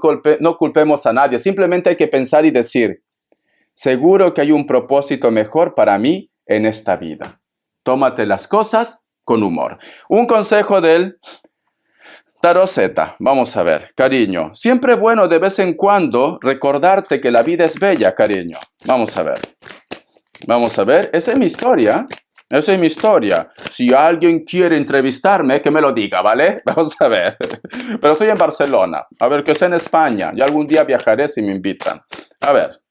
culpemos a nadie. Simplemente hay que pensar y decir, seguro que hay un propósito mejor para mí en esta vida. Tómate las cosas con humor. Un consejo del Tarot Z. Vamos a ver, cariño. Siempre es bueno de vez en cuando recordarte que la vida es bella, cariño. Vamos a ver. Vamos a ver. Esa es mi historia. Esa es mi historia. Si alguien quiere entrevistarme, que me lo diga, ¿vale? Vamos a ver. Pero estoy en Barcelona. A ver, que es en España. Y algún día viajaré si me invitan. A ver.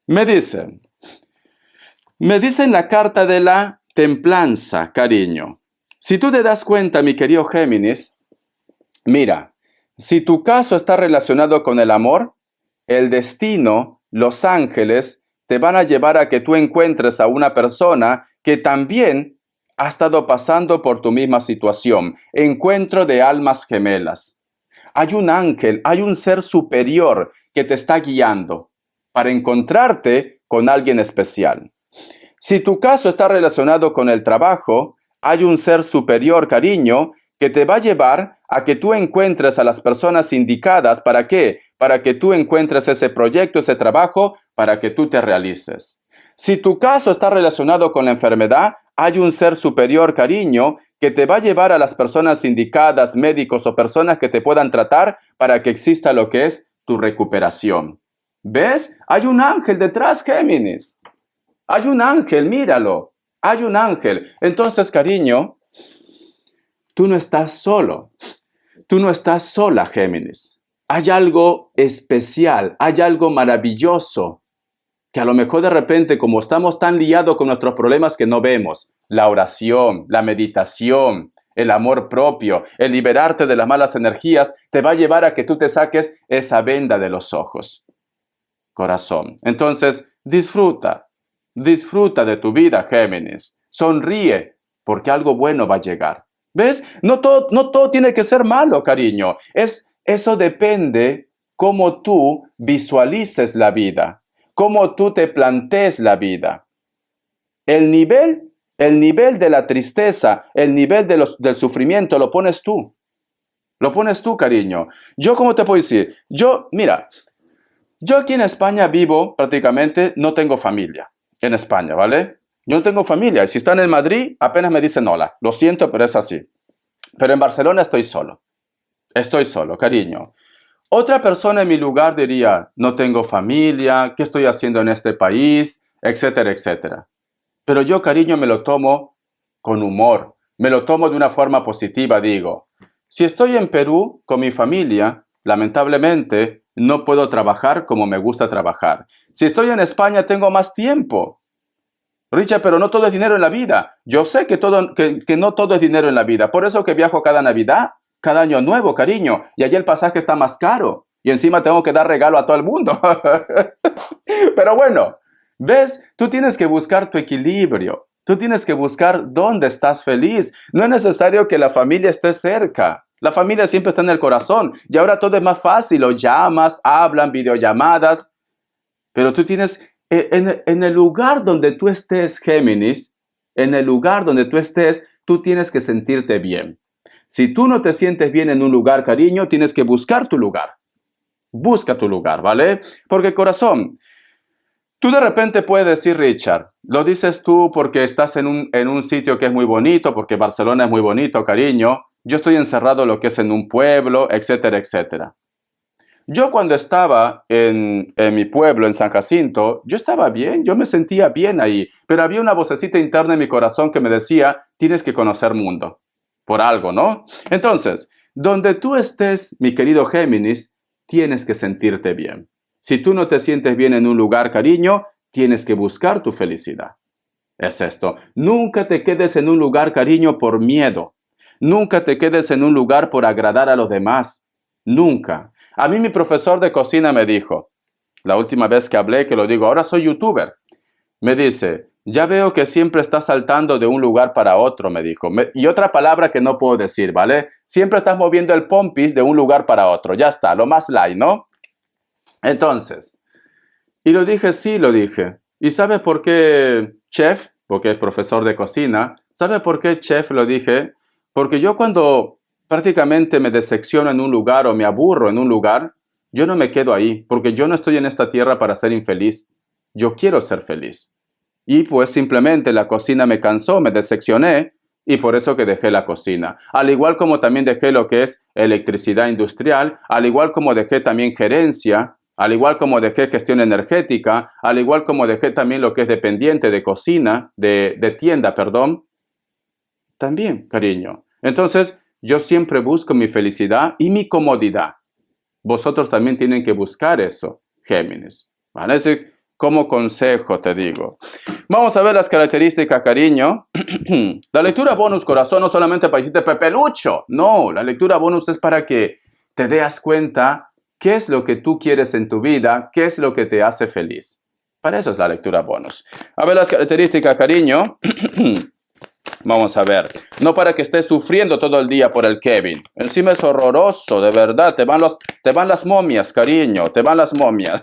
Me dicen la carta de la templanza, cariño. Si tú te das cuenta, mi querido Géminis, mira, si tu caso está relacionado con el amor, el destino, los ángeles, te van a llevar a que tú encuentres a una persona que también ha estado pasando por tu misma situación. Encuentro de almas gemelas. Hay un ángel, hay un ser superior que te está guiando para encontrarte con alguien especial. Si tu caso está relacionado con el trabajo, hay un ser superior, cariño, que te va a llevar a que tú encuentres a las personas indicadas. ¿Para qué? Para que tú encuentres ese proyecto, ese trabajo, para que tú te realices. Si tu caso está relacionado con la enfermedad, hay un ser superior, cariño, que te va a llevar a las personas indicadas, médicos o personas que te puedan tratar para que exista lo que es tu recuperación. ¿Ves? Hay un ángel detrás, Géminis. Hay un ángel, míralo. Hay un ángel. Entonces, cariño, tú no estás solo. Tú no estás sola, Géminis. Hay algo especial, hay algo maravilloso que a lo mejor de repente, como estamos tan liados con nuestros problemas que no vemos, la oración, la meditación, el amor propio, el liberarte de las malas energías, te va a llevar a que tú te saques esa venda de los ojos. Corazón. Entonces, disfruta de tu vida, Géminis. Sonríe, porque algo bueno va a llegar. ¿Ves? No todo tiene que ser malo, cariño. Eso depende cómo tú visualices la vida, cómo tú te plantees la vida. El nivel de la tristeza, el nivel del sufrimiento lo pones tú. Lo pones tú, cariño. Yo, ¿cómo te puedo decir? Mira, yo aquí en España vivo prácticamente, no tengo familia en España, ¿vale? Yo no tengo familia. Y si están en Madrid, apenas me dicen hola. Lo siento, pero es así. Pero en Barcelona estoy solo. Estoy solo, cariño. Otra persona en mi lugar diría, no tengo familia, ¿qué estoy haciendo en este país? Etcétera, etcétera. Pero yo, cariño, me lo tomo con humor. Me lo tomo de una forma positiva, digo. Si estoy en Perú con mi familia, lamentablemente no puedo trabajar como me gusta trabajar. Si estoy en España, tengo más tiempo. Richard, pero no todo es dinero en la vida. Yo sé que no todo es dinero en la vida. Por eso que viajo cada Navidad, cada año nuevo, cariño. Y allí el pasaje está más caro. Y encima tengo que dar regalo a todo el mundo. Pero bueno, ¿ves? Tú tienes que buscar tu equilibrio. Tú tienes que buscar dónde estás feliz. No es necesario que la familia esté cerca. La familia siempre está en el corazón. Y ahora todo es más fácil. Lo llamas, hablan, videollamadas. Pero tú tienes, en el lugar donde tú estés, Géminis, en el lugar donde tú estés, tú tienes que sentirte bien. Si tú no te sientes bien en un lugar, cariño, tienes que buscar tu lugar. Busca tu lugar, ¿vale? Porque, corazón, tú de repente puedes decir, Richard, lo dices tú porque estás en un sitio que es muy bonito, porque Barcelona es muy bonito, cariño. Yo estoy encerrado lo que es en un pueblo, etcétera, etcétera. Yo cuando estaba en mi pueblo, en San Jacinto, yo estaba bien, yo me sentía bien ahí, pero había una vocecita interna en mi corazón que me decía, tienes que conocer mundo, por algo, ¿no? Entonces, donde tú estés, mi querido Géminis, tienes que sentirte bien. Si tú no te sientes bien en un lugar, cariño, tienes que buscar tu felicidad. Es esto. Nunca te quedes en un lugar, cariño, por miedo. Nunca te quedes en un lugar por agradar a los demás. Nunca. A mí mi profesor de cocina me dijo, la última vez que hablé, que lo digo, ahora soy youtuber, me dice, ya veo que siempre estás saltando de un lugar para otro, me dijo. Y otra palabra que no puedo decir, ¿vale? Siempre estás moviendo el pompis de un lugar para otro. Ya está, lo más light, ¿no? Entonces, y lo dije, sí, lo dije. ¿Y sabes por qué chef? Porque es profesor de cocina. ¿Sabe por qué chef lo dije? Porque yo cuando prácticamente me decepciono en un lugar o me aburro en un lugar, yo no me quedo ahí, porque yo no estoy en esta tierra para ser infeliz. Yo quiero ser feliz. Y pues simplemente la cocina me cansó, me decepcioné, y por eso que dejé la cocina. Al igual como también dejé lo que es electricidad industrial, al igual como dejé también gerencia, al igual como dejé gestión energética, al igual como dejé también lo que es dependiente de cocina, de tienda, perdón. También, cariño. Entonces, yo siempre busco mi felicidad y mi comodidad. Vosotros también tienen que buscar eso, Géminis. ¿Vale? Así, como consejo te digo. Vamos a ver las características, cariño. La lectura bonus, corazón, no solamente para decirte Pepelucho. No, la lectura bonus es para que te des cuenta qué es lo que tú quieres en tu vida, qué es lo que te hace feliz. Para eso es la lectura bonus. A ver las características, cariño. Vamos a ver. No para que estés sufriendo todo el día por el Kevin. Encima es horroroso, de verdad. Te van las momias, cariño. Te van las momias.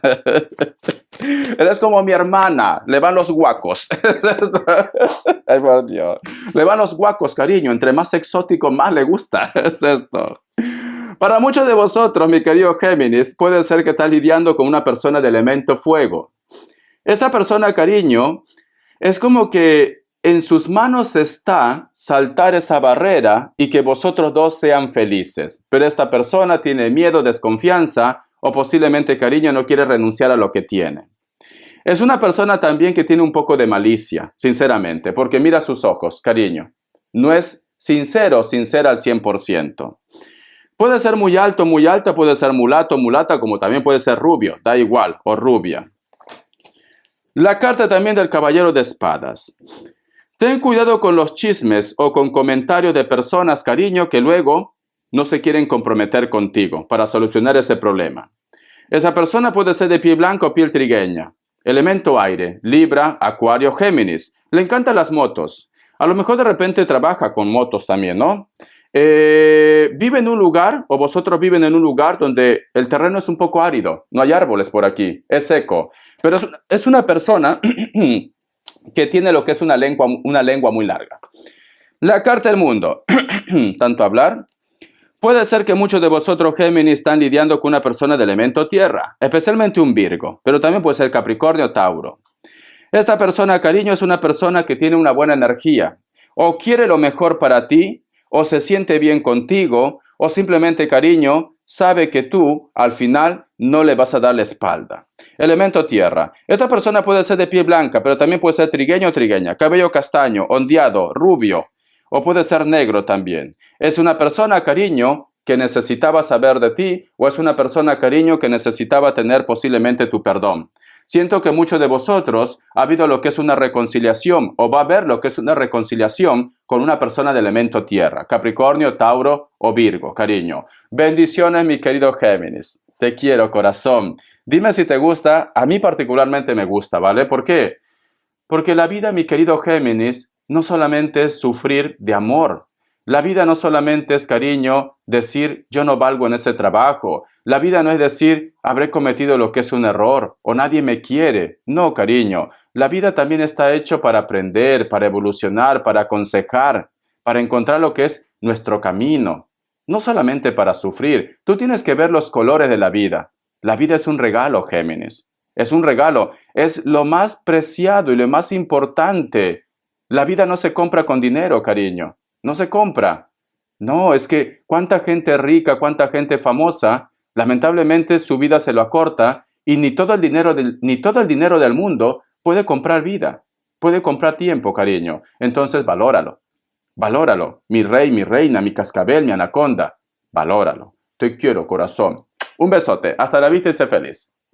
Eres como mi hermana. Le van los guacos. Ay, por Dios. Le van los guacos, cariño. Entre más exótico, más le gusta. Es esto. Para muchos de vosotros, mi querido Géminis, puede ser que estás lidiando con una persona de elemento fuego. Esta persona, cariño, es como que en sus manos está saltar esa barrera y que vosotros dos sean felices. Pero esta persona tiene miedo, desconfianza o posiblemente, cariño, no quiere renunciar a lo que tiene. Es una persona también que tiene un poco de malicia, sinceramente, porque mira sus ojos, cariño. No es sincera al 100%. Puede ser muy alto, muy alta, puede ser mulato, mulata, como también puede ser rubio, da igual, o rubia. La carta también del caballero de espadas. Ten cuidado con los chismes o con comentarios de personas, cariño, que luego no se quieren comprometer contigo para solucionar ese problema. Esa persona puede ser de piel blanca o piel trigueña. Elemento aire, Libra, Acuario, Géminis. Le encantan las motos. A lo mejor de repente trabaja con motos también, ¿no? Vive en un lugar, o vosotros viven en un lugar donde el terreno es un poco árido. No hay árboles por aquí, es seco. Pero es una persona que tiene lo que es una lengua muy larga. La carta del mundo. Tanto hablar. Puede ser que muchos de vosotros, Géminis, están lidiando con una persona de elemento tierra, especialmente un Virgo, pero también puede ser Capricornio o Tauro. Esta persona, cariño, es una persona que tiene una buena energía, o quiere lo mejor para ti, o se siente bien contigo, o simplemente, cariño, sabe que tú, al final, no le vas a dar la espalda. Elemento tierra. Esta persona puede ser de piel blanca, pero también puede ser trigueño o trigueña, cabello castaño, ondeado, rubio, o puede ser negro también. Es una persona, cariño, que necesitaba saber de ti, o es una persona, cariño, que necesitaba tener posiblemente tu perdón. Siento que muchos de vosotros ha habido lo que es una reconciliación, o va a haber lo que es una reconciliación con una persona de elemento tierra, Capricornio, Tauro o Virgo, cariño. Bendiciones, mi querido Géminis. Te quiero, corazón. Dime si te gusta. A mí particularmente me gusta, ¿vale? ¿Por qué? Porque la vida, mi querido Géminis, no solamente es sufrir de amor. La vida no solamente es, cariño, decir yo no valgo en ese trabajo. La vida no es decir habré cometido lo que es un error o nadie me quiere. No, cariño. La vida también está hecho para aprender, para evolucionar, para aconsejar, para encontrar lo que es nuestro camino. No solamente para sufrir. Tú tienes que ver los colores de la vida. La vida es un regalo, Géminis. Es un regalo. Es lo más preciado y lo más importante. La vida no se compra con dinero, cariño. No se compra. No, es que cuánta gente rica, cuánta gente famosa, lamentablemente su vida se lo acorta y ni todo el dinero del mundo puede comprar vida. Puede comprar tiempo, cariño. Entonces valóralo. Valóralo. Mi rey, mi reina, mi cascabel, mi anaconda. Valóralo. Te quiero, corazón. Un besote. Hasta la vista y sé feliz.